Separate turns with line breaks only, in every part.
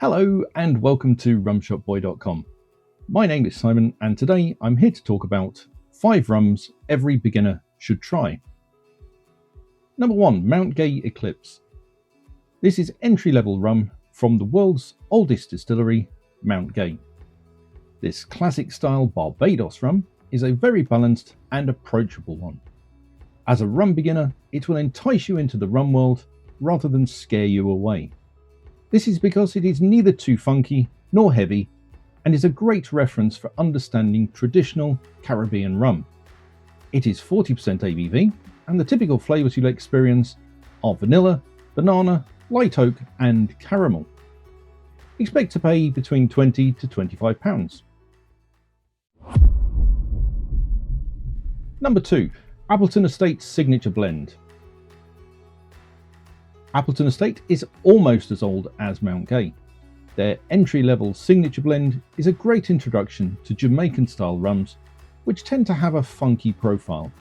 Hello and welcome to RumShopBoy.com. My name is Simon and today I'm here to talk about 5 rums every beginner should try. Number 1, Mount Gay Eclipse. This is entry-level rum from the world's oldest distillery, Mount Gay. This classic style Barbados rum is a very balanced and approachable one. As a rum beginner, it will entice you into the rum world rather than scare you away. This is because it is neither too funky nor heavy and is a great reference for understanding traditional Caribbean rum. It is 40% ABV and the typical flavours you'll experience are vanilla, banana, light oak and caramel. Expect to pay between £20 to £25. Number 2, Appleton Estate's Signature Blend. Appleton Estate is almost as old as Mount Gay. Their entry-level Signature Blend is a great introduction to Jamaican-style rums, which tend to have a funky profile.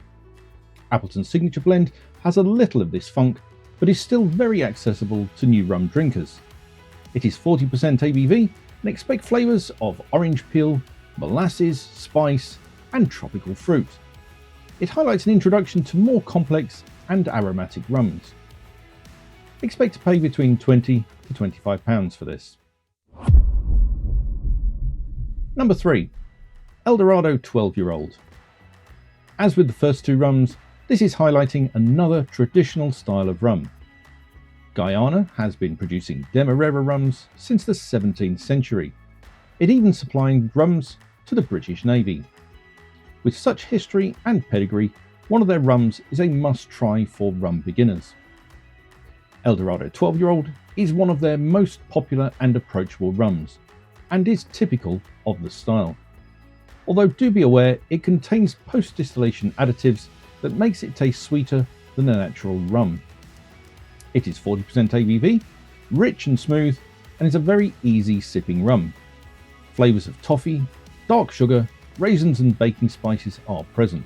Appleton's Signature Blend has a little of this funk, but is still very accessible to new rum drinkers. It is 40% ABV and expect flavours of orange peel, molasses, spice, and tropical fruit. It highlights an introduction to more complex and aromatic rums. Expect to pay between £20 to £25 for this. Number 3, Dorado 12-year-old. As with the first 2 rums, this is highlighting another traditional style of rum. Guyana has been producing Demerara rums since the 17th century. It even supplying rums to the British Navy. With such history and pedigree, one of their rums is a must-try for rum beginners. Dorado 12-year-old is one of their most popular and approachable rums, and is typical of the style. Although do be aware it contains post-distillation additives that makes it taste sweeter than a natural rum. It is 40% ABV, rich and smooth, and is a very easy sipping rum. Flavours of toffee, dark sugar, raisins and baking spices are present.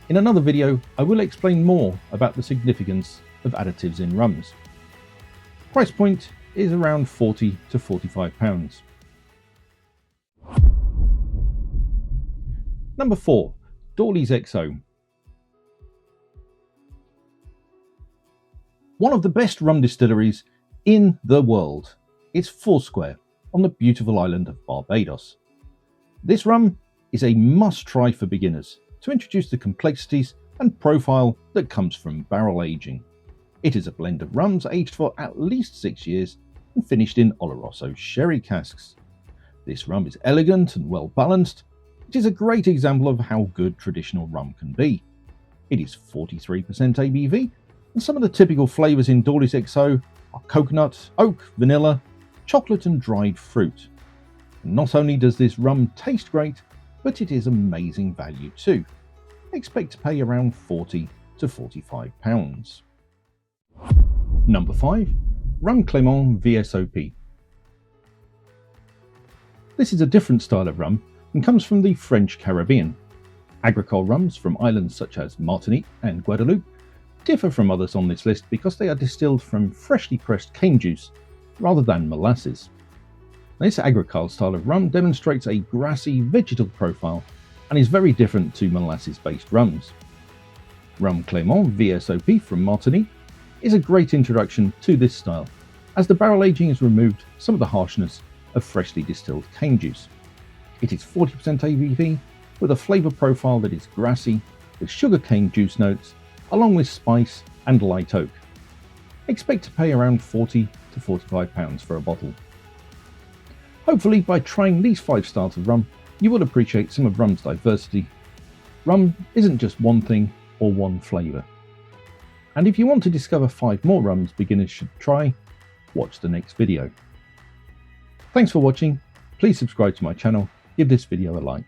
In another video I will explain more about the significance of additives in rums. Price point is around £40 to £45. Number 4, Dawley's XO. One of the best rum distilleries in the world. It's Foursquare on the beautiful island of Barbados. This rum is a must-try for beginners to introduce the complexities and profile that comes from barrel aging. It is a blend of rums aged for at least 6 years and finished in Oloroso sherry casks. This rum is elegant and well balanced. It is a great example of how good traditional rum can be. It is 43% ABV and some of the typical flavours in Dawley's XO are coconut, oak, vanilla, chocolate and dried fruit. And not only does this rum taste great, but it is amazing value too. Expect to pay around £40 to £45. Number 5, Rum Clément VSOP. This is a different style of rum and comes from the French Caribbean. Agricole rums from islands such as Martinique and Guadeloupe differ from others on this list because they are distilled from freshly pressed cane juice rather than molasses. This Agricole style of rum demonstrates a grassy vegetal profile and is very different to molasses-based rums. Rum Clément VSOP from Martinique is a great introduction to this style, as the barrel aging has removed some of the harshness of freshly distilled cane juice. It is 40% ABV with a flavour profile that is grassy with sugar cane juice notes along with spice and light oak. Expect to pay around £40 to £45 for a bottle. Hopefully by trying these 5 styles of rum you will appreciate some of rum's diversity. Rum isn't just one thing or one flavour. And if you want to discover 5 more rums beginners should try, watch the next video. Thanks for watching, please subscribe to my channel, give this video a like.